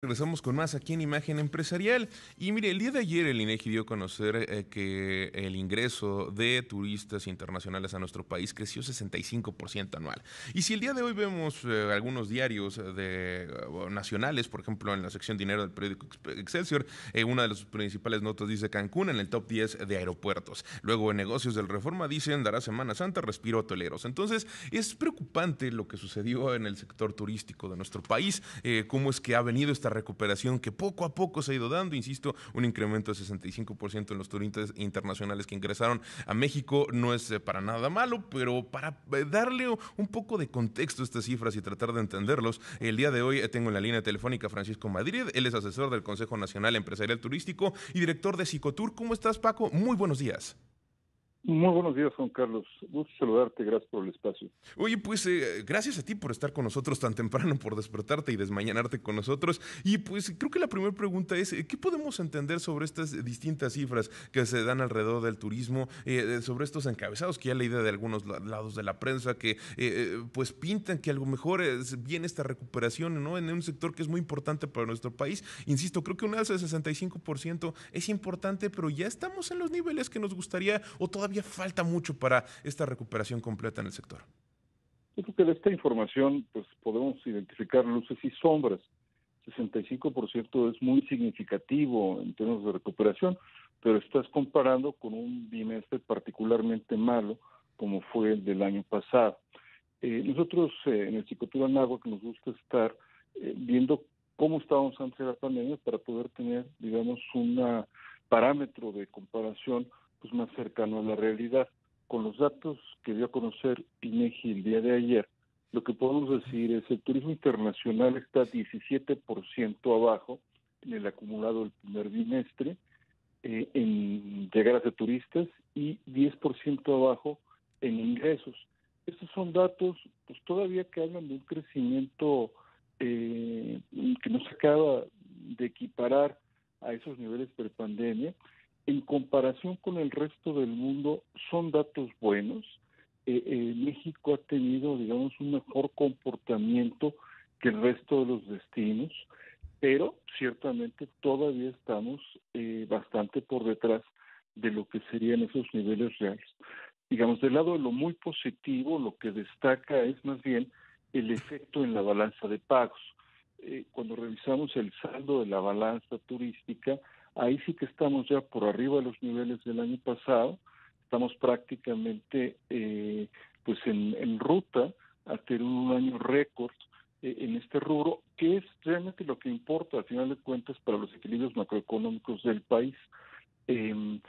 Regresamos con más aquí en Imagen Empresarial. Y mire, el día de ayer el INEGI dio a conocer que el ingreso de turistas internacionales a nuestro país creció 65% anual. Y si el día de hoy vemos algunos diarios nacionales, por ejemplo, en la sección dinero del periódico Excelsior, una de las principales notas dice Cancún en el top 10 de aeropuertos. Luego en negocios del Reforma dicen dará Semana Santa respiro a hoteleros. Entonces es preocupante lo que sucedió en el sector turístico de nuestro país, cómo es que ha venido esta recuperación que poco a poco se ha ido dando, insisto, un incremento de 65% en los turistas internacionales que ingresaron a México no es para nada malo, pero para darle un poco de contexto a estas cifras y tratar de entenderlos, el día de hoy tengo en la línea telefónica a Francisco Madrid, él es asesor del Consejo Nacional Empresarial Turístico y director de Psicotour. ¿Cómo estás, Paco? Muy buenos días. Muy buenos días, Juan Carlos. Gusto saludarte, gracias por el espacio. Oye, pues gracias a ti por estar con nosotros tan temprano, por despertarte y desmañanarte con nosotros. Y pues creo que la primera pregunta es, ¿qué podemos entender sobre estas distintas cifras que se dan alrededor del turismo, sobre estos encabezados que ya leí de algunos lados de la prensa que pues pintan que a lo mejor viene esta recuperación, ¿no? En un sector que es muy importante para nuestro país. Insisto, creo que un alza de 65% es importante, pero ya estamos en los niveles que nos gustaría o todavía falta mucho para esta recuperación completa en el sector. Yo creo que de esta información pues podemos identificar luces y sombras. 65% es muy significativo en términos de recuperación, pero estás comparando con un bimestre particularmente malo como fue el del año pasado. Nosotros en el Psicotura Anáhuac nos gusta estar viendo cómo estábamos antes de la pandemia para poder tener, digamos, un parámetro de comparación pues más cercano a la realidad. Con los datos que dio a conocer INEGI el día de ayer, lo que podemos decir es que el turismo internacional está 17% abajo en el acumulado del primer bimestre en llegadas de turistas y 10% abajo en ingresos. Estos son datos pues todavía que hablan de un crecimiento que no se acaba de equiparar a esos niveles prepandemia. En comparación con el resto del mundo, son datos buenos. México ha tenido, digamos, un mejor comportamiento que el resto de los destinos, pero ciertamente todavía estamos bastante por detrás de lo que serían esos niveles reales. Digamos, del lado de lo muy positivo, lo que destaca es más bien el efecto en la balanza de pagos. Cuando revisamos el saldo de la balanza turística, ahí sí que estamos ya por arriba de los niveles del año pasado, estamos prácticamente pues en ruta a tener un año récord en este rubro, que es realmente lo que importa al final de cuentas para los equilibrios macroeconómicos del país. Eh,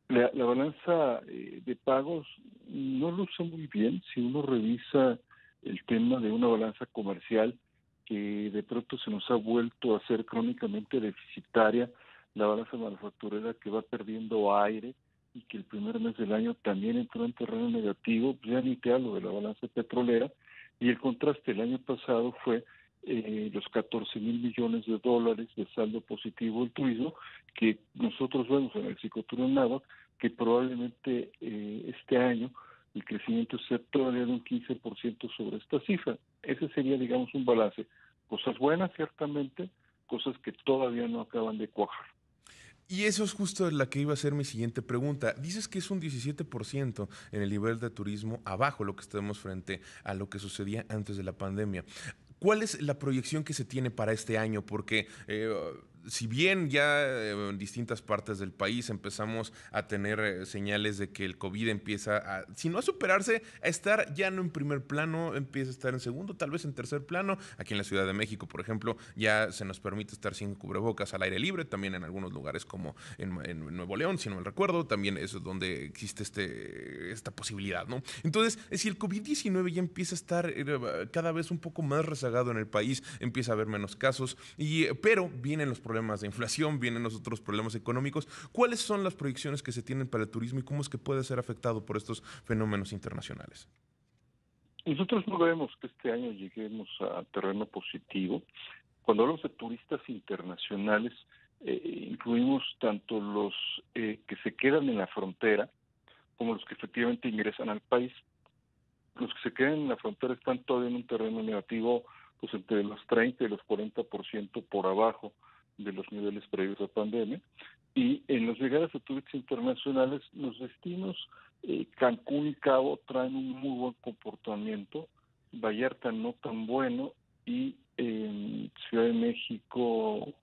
la balanza de pagos no luce muy bien si uno revisa el tema de una balanza comercial que de pronto se nos ha vuelto a ser crónicamente deficitaria, la balanza manufacturera que va perdiendo aire y que el primer mes del año también entró en terreno negativo, ya ni te hablo de la balanza petrolera, y el contraste el año pasado fue los 14,000 millones de dólares de saldo positivo del turismo, que nosotros vemos en el Psicotour Anáhuac, que probablemente este año el crecimiento sea todavía de un 15% sobre esta cifra. Ese sería, digamos, un balance. Cosas buenas, ciertamente, cosas que todavía no acaban de cuajar. Y eso es justo la que iba a ser mi siguiente pregunta. Dices que es un 17% en el nivel de turismo abajo lo que estamos frente a lo que sucedía antes de la pandemia. ¿Cuál es la proyección que se tiene para este año? Porque si bien ya en distintas partes del país empezamos a tener señales de que el COVID empieza a, si no a superarse, a estar ya no en primer plano, empieza a estar en segundo, tal vez en tercer plano. Aquí en la Ciudad de México, por ejemplo, ya se nos permite estar sin cubrebocas al aire libre, también en algunos lugares como en Nuevo León, si no me recuerdo, también es donde existe esta posibilidad, ¿no? Entonces, si el COVID-19 ya empieza a estar cada vez un poco más rezagado en el país, empieza a haber menos casos, pero vienen los problemas de inflación, vienen los otros problemas económicos. ¿Cuáles son las proyecciones que se tienen para el turismo y cómo es que puede ser afectado por estos fenómenos internacionales? Nosotros no vemos que este año lleguemos a terreno positivo. Cuando hablamos de turistas internacionales, incluimos tanto los que se quedan en la frontera como los que efectivamente ingresan al país. Los que se quedan en la frontera están todavía en un terreno negativo pues entre los 30 y los 40% por abajo de los niveles previos a pandemia. Y en las llegadas a turistas internacionales, los destinos Cancún y Cabo traen un muy buen comportamiento, Vallarta no tan bueno, y Ciudad de México,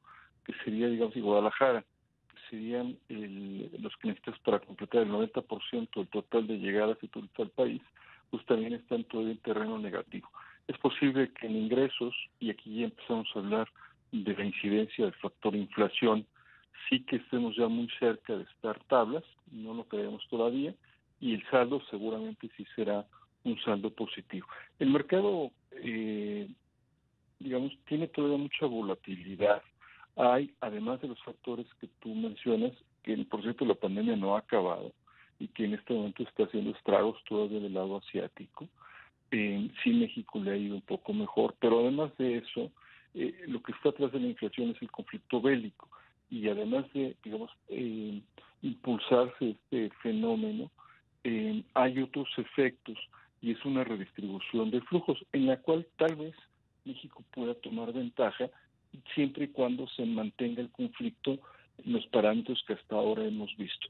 que sería, digamos, y Guadalajara, que serían los que necesitas para completar el 90% del total de llegadas de turistas al país, pues también están todavía en terreno negativo. Es posible que en ingresos, y aquí ya empezamos a hablar de la incidencia del factor inflación, sí que estemos ya muy cerca de estar tablas, no lo creemos todavía, y el saldo seguramente sí será un saldo positivo. El mercado, digamos, tiene todavía mucha volatilidad. Hay, además de los factores que tú mencionas, que por cierto la pandemia no ha acabado y que en este momento está haciendo estragos todavía del lado asiático. Sí, México le ha ido un poco mejor, pero además de eso, lo que está atrás de la inflación es el conflicto bélico. Y además de, digamos, impulsarse este fenómeno, hay otros efectos y es una redistribución de flujos en la cual tal vez México pueda tomar ventaja siempre y cuando se mantenga el conflicto en los parámetros que hasta ahora hemos visto.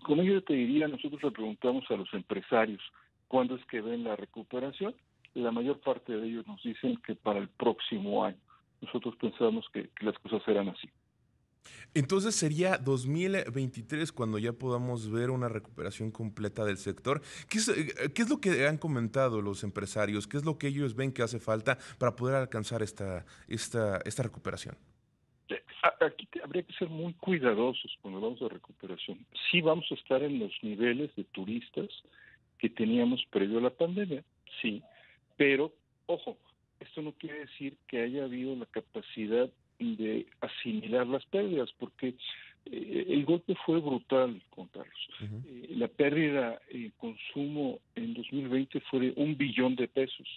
Con ello te diría, nosotros le preguntamos a los empresarios cuándo es que ven la recuperación. La mayor parte de ellos nos dicen que para el próximo año. Nosotros pensamos que las cosas serán así. Entonces sería 2023 cuando ya podamos ver una recuperación completa del sector. ¿Qué es lo que han comentado los empresarios? ¿Qué es lo que ellos ven que hace falta para poder alcanzar esta recuperación? Aquí habría que ser muy cuidadosos cuando hablamos de recuperación. Sí vamos a estar en los niveles de turistas que teníamos previo a la pandemia, sí, pero, ojo, esto no quiere decir que haya habido la capacidad de asimilar las pérdidas, porque el golpe fue brutal, Juan Carlos. Uh-huh. La pérdida en consumo en 2020 fue de 1 billón de pesos,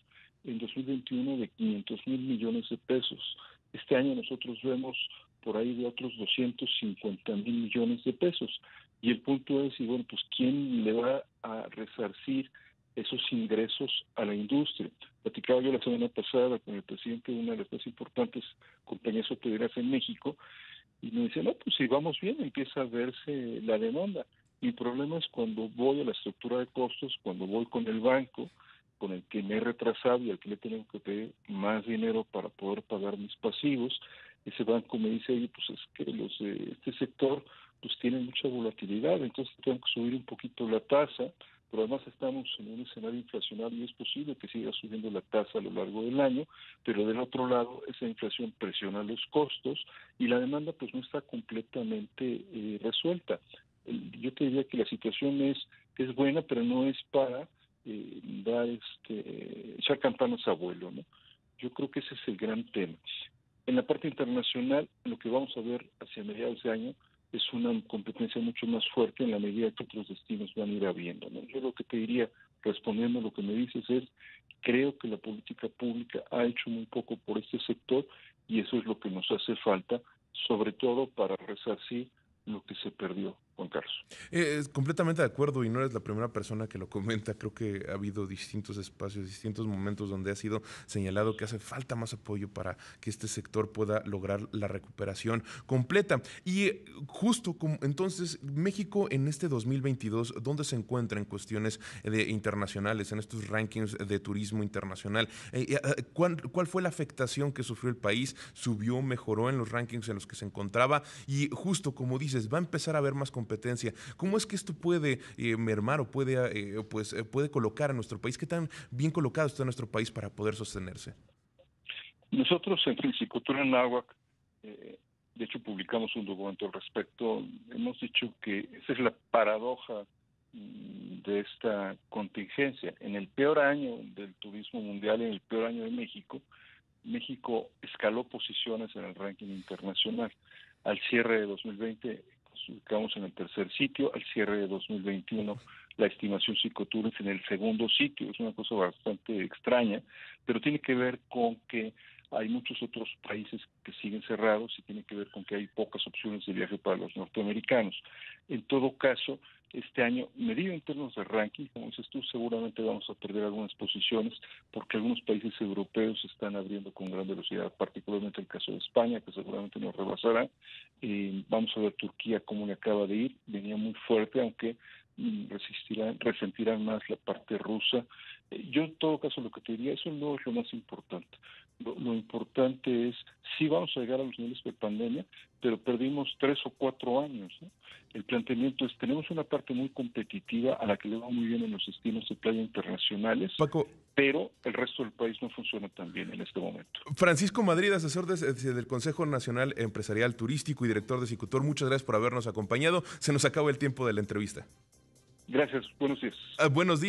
en 2021 de 500,000 millones de pesos. Este año nosotros vemos por ahí de otros 250,000 millones de pesos. Y el punto es, y bueno, pues ¿quién le va a resarcir esos ingresos a la industria? Platicaba yo la semana pasada con el presidente de una de las más importantes compañías hoteleras en México, y me dice, no, pues si vamos bien, empieza a verse la demanda. Mi problema es cuando voy a la estructura de costos, cuando voy con el banco, con el que me he retrasado y al que le tengo que pedir más dinero para poder pagar mis pasivos, ese banco me dice, oye, pues es que los de este sector pues tienen mucha volatilidad, entonces tengo que subir un poquito la tasa, pero además estamos en un escenario inflacionario y es posible que siga subiendo la tasa a lo largo del año, pero del otro lado esa inflación presiona los costos y la demanda pues no está completamente resuelta. Yo te diría que la situación es buena, pero no es para echar campanas a vuelo, ¿no? Yo creo que ese es el gran tema. En la parte internacional, lo que vamos a ver hacia mediados de año es una competencia mucho más fuerte en la medida que otros destinos van a ir habiendo, ¿no? Yo lo que te diría, respondiendo a lo que me dices, es creo que la política pública ha hecho muy poco por este sector y eso es lo que nos hace falta, sobre todo para resarcir lo que se perdió, Juan Carlos. Completamente de acuerdo y no eres la primera persona que lo comenta. Creo que ha habido distintos espacios, distintos momentos donde ha sido señalado que hace falta más apoyo para que este sector pueda lograr la recuperación completa. Y justo como, entonces, México en este 2022, ¿dónde se encuentra en cuestiones internacionales, en estos rankings de turismo internacional? ¿Cuál fue la afectación que sufrió el país? ¿Subió, mejoró en los rankings en los que se encontraba? Y justo como dices, va a empezar a haber más competencia. ¿Cómo es que esto puede mermar o puede colocar a nuestro país? ¿Qué tan bien colocado está nuestro país para poder sostenerse? Nosotros en Piscicultura en Náhuac, de hecho publicamos un documento al respecto, hemos dicho que esa es la paradoja de esta contingencia. En el peor año del turismo mundial, en el peor año de México, México escaló posiciones en el ranking internacional. Al cierre de 2020 nos ubicamos en el tercer sitio, al cierre de 2021 la estimación Psicotour es en el segundo sitio. Es una cosa bastante extraña, pero tiene que ver con que Hay muchos otros países que siguen cerrados y tiene que ver con que hay pocas opciones de viaje para los norteamericanos. En todo caso, este año, medido en términos de ranking, como dices tú, seguramente vamos a perder algunas posiciones porque algunos países europeos se están abriendo con gran velocidad, particularmente el caso de España, que seguramente nos rebasará. Vamos a ver Turquía cómo le acaba de ir, venía muy fuerte, aunque resentirán más la parte rusa. Yo en todo caso lo que te diría, eso no es lo más importante. Lo importante es, sí vamos a llegar a los niveles de pandemia, pero perdimos 3 o 4 años, ¿no? El planteamiento es, tenemos una parte muy competitiva a la que le va muy bien en los destinos de playa internacionales, Paco, pero el resto del país no funciona tan bien en este momento. Francisco Madrid, asesor del Consejo Nacional Empresarial Turístico y director de Cicutor, muchas gracias por habernos acompañado. Se nos acaba el tiempo de la entrevista. Gracias, buenos días. Buenos días.